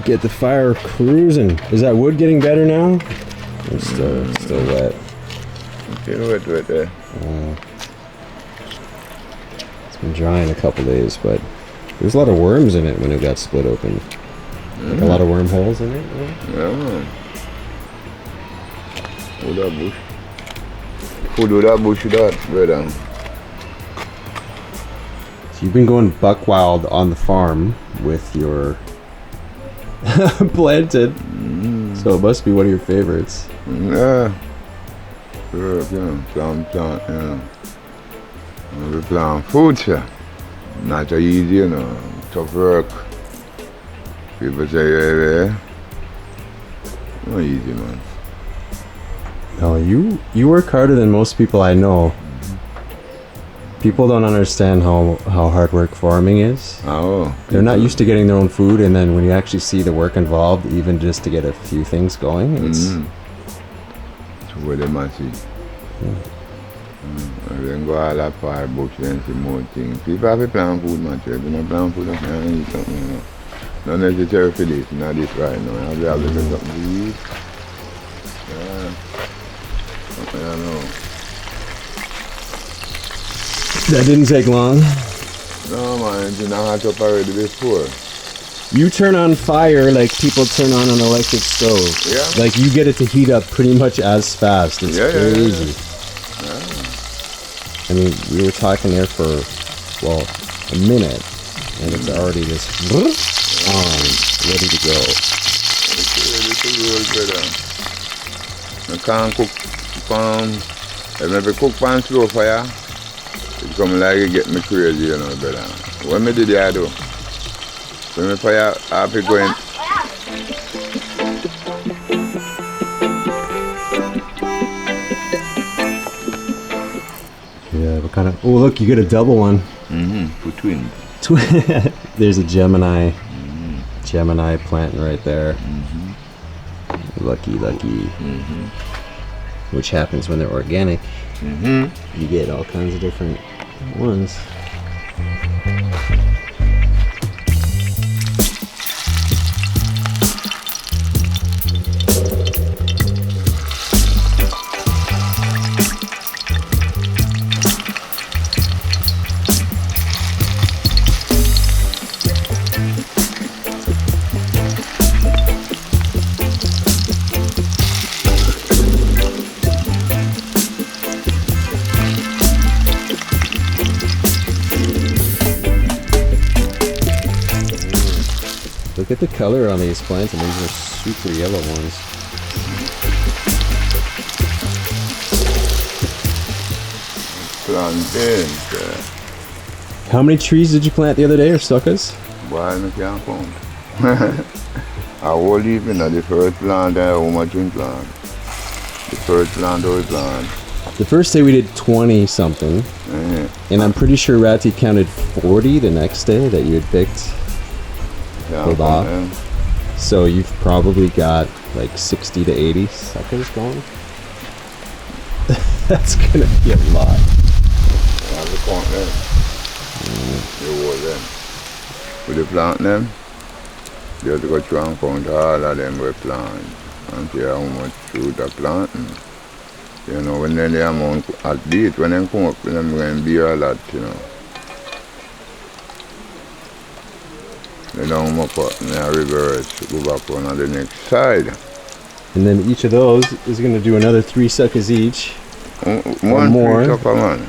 Get the fire cruising. Is that wood getting better now? It's still wet. Still wet there. It's been drying a couple days, but there's a lot of worms in it when it got split open. Like a lot of wormholes in it. Yeah, man. Oh, that bush. Food with that bush, that, brother. So you've been going buck wild on the farm with your plantain. So it must be one of your favorites. Yeah. Plant, yeah. We plant food, sir. Not so easy, you know. Tough work. People say, yeah. Not easy, man. No, you work harder than most people I know. People don't understand how hard work farming is. Oh. They're not used to getting their own food, and then when you actually see the work involved, even just to get a few things going, it's... That's what they must see. And then go all that far bush and see more things. People have to plant food, man. If you don't plant food, you can't eat something, you know. Not necessarily for this, not this right now. You have to have something to eat. Yeah. I don't know. That didn't take long. No, man, it's not hot up already before. You turn on fire like people turn on an electric stove. Yeah. Like you get it to heat up pretty much as fast. It's crazy. Yeah. I mean, we were talking there for, well, a minute, and it's already just on, ready to go. It's real better. I can't cook if I cook pan slow fire, it come like it get me crazy, you know, better. When me did it, I do. When me fire happy going. Yeah, what kind of... Oh, look, you get a double one. For twins. There's a Gemini. Gemini planting right there. Lucky. Which happens when they're organic. You get all kinds of different ones. Look at the color on these plants, and these are super yellow ones. Plantain. How many trees did you plant the other day, or suckers? Boy, I can't count. I will even at the first plant and how much we plant. The first plant we plant. The first day we did 20 something, and I'm pretty sure Ratty counted 40 the next day that you had picked. Pulled off. So you've probably got like 60 to 80 suckers going. That's gonna be a lot. I have to count them. You was them. With the plant them, you have to go through and count all of them we plant and see how much fruit are planting. You know, when then the amount at date, when they come up, them going to be a lot, you know. They don't mop up and they reverse, go back on the next side. And then each of those is going to do another 3 suckers each. One more. Sucker, man.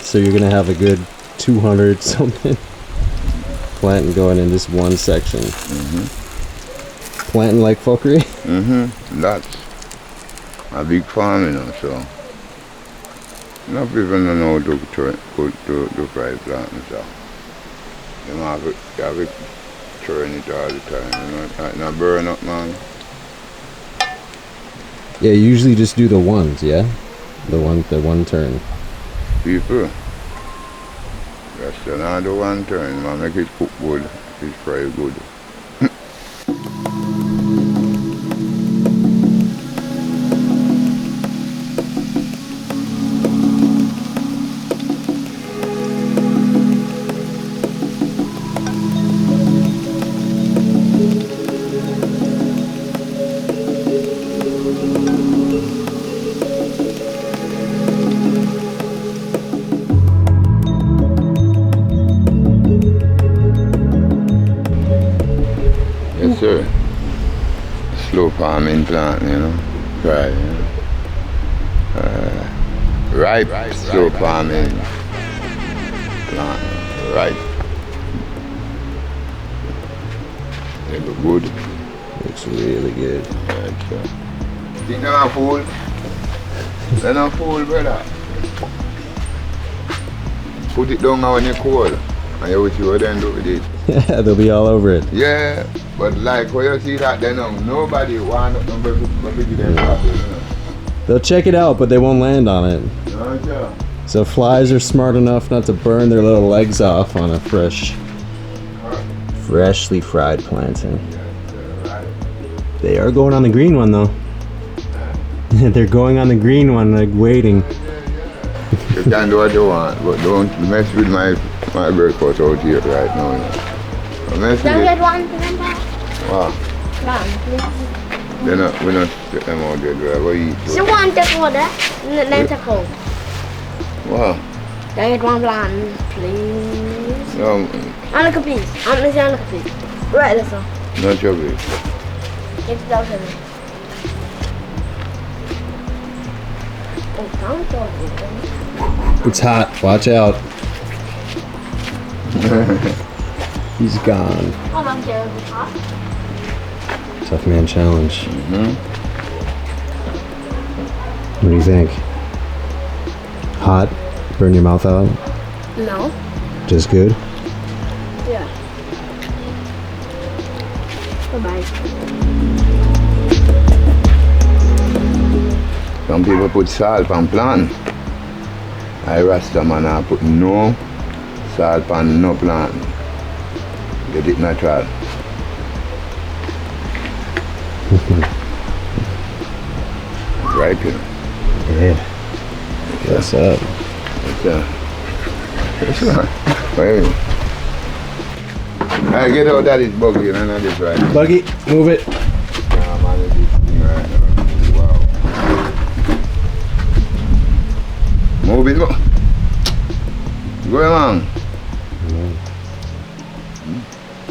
So you're going to have a good 200 something planting going in this one section. Planting like fuckery? That's a big farm, you know, so. Not people don't know how to fry planting, so. You have to turn it all the time, you know, it's not burn up, man. Yeah, you usually just do the ones, yeah? The one turn. People, just another one turn, man, make it cook good, it fry good. sir. Slow farming plant, you know. Right, you know. Ripe, slow farming plant. Ripe. They look good. Looks really good. Right, sir. Think they're not fool? They're not fool, brother. Put it down now when you're cold. And you will see what they do with it. Yeah, they'll be all over it. Yeah, but like when you see that, then nobody want to them happy, you know. They'll check it out, but they won't land on it. No, sir. So flies are smart enough not to burn their little legs off on a freshly fried plantain. They are going on the green one though. They're going on the green one, like waiting. You can do what you want, but don't mess with my breakfast out here right now. You know. Don't mess with Can I it. get one for them back? Wow. One, please. We're not get them out there, do we eat? So one take order, and then take home. Wow. Can I get one plan, please? No, Another piece. I'm gonna say another piece. Right, this one. not your way. Get it out of me. Oh, count on it. It's hot. Watch out. He's gone. Oh, I'm terrible. Huh? Tough man challenge. Mm-hmm. What do you think? Hot? Burn your mouth out? No. Just good? Yeah. Bye-bye. Some people put salt on plantain. I Rasta man, I put no salt on no plantain. Get it natural. Right here. Yeah. What's up? It's wait. I get out that is buggy and I just right. Buggy, move it. Yeah, man, this thing right now. Wow. Move it, go along.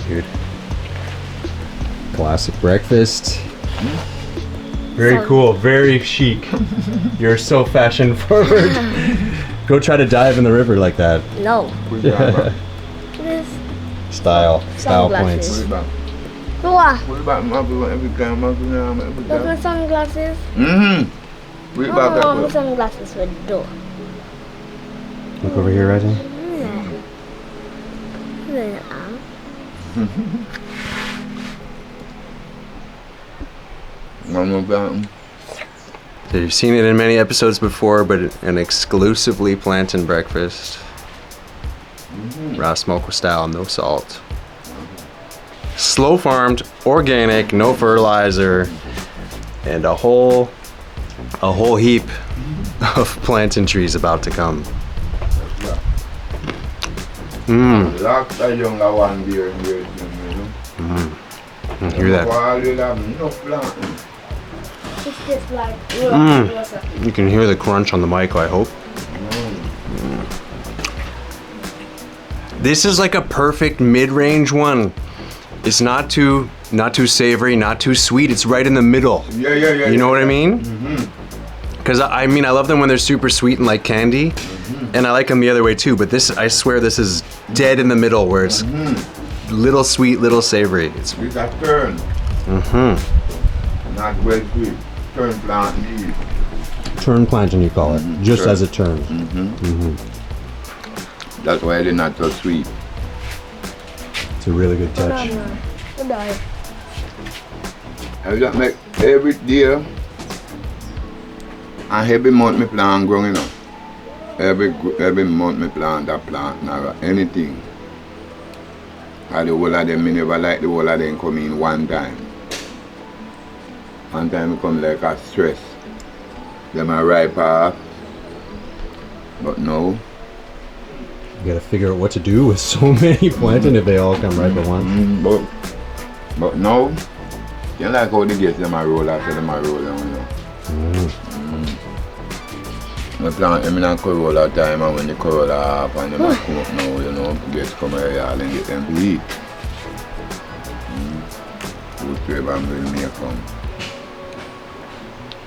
Good. Classic breakfast. Very cool, very chic. You're so fashion forward. Go try to dive in the river like that. No. Put it back. This. Style Sunglasses. points. Put it back. Go Put it back. Every time, every Look time. at sunglasses. Mm-hmm. Put it back. Oh, my sunglasses with door. Look over here, right here. Yeah. One more button. So you've seen it in many episodes before, but an exclusively plantain breakfast. Ras Mokko style, no salt. Slow farmed, organic, no fertilizer, and a whole heap of plantain trees about to come. Last I younger one beer in here, you know. Hear that? While you have no plantain. It's just like. You can hear the crunch on the mic, I hope. This is like a perfect mid-range one. It's not too savory, not too sweet. It's right in the middle. Yeah. You know what I mean? Because I mean, I love them when they're super sweet and like candy, and I like them the other way too. But this, I swear, this is dead in the middle where it's little sweet, little savory. It's It's a turn. Not well sweet. Turn plantain. turn plantain, you call it, just Turn. as it turns. That's why they're not so sweet. It's a really good touch. Goodbye. I just make every day and every month me plant growing up. Every month me plant that plant or anything. And the whole of them, me never like the whole of them come in one time. One time it come like a stress. Them are ripe off. But no. You gotta figure out what to do with so many plantain if they all come right at once. But no. You like how the gates them are roll after them are roll down, you know. I plant them in a Corolla time, and when the Corolla off and them come up now, you know, get come here and get them to eat. Food flavor will make from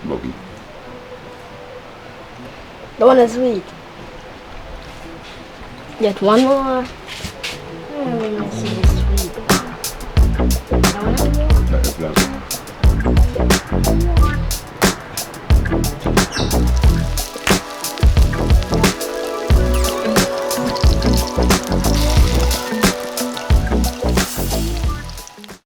Bobby. The one that's sweet. Get one more. Let me see.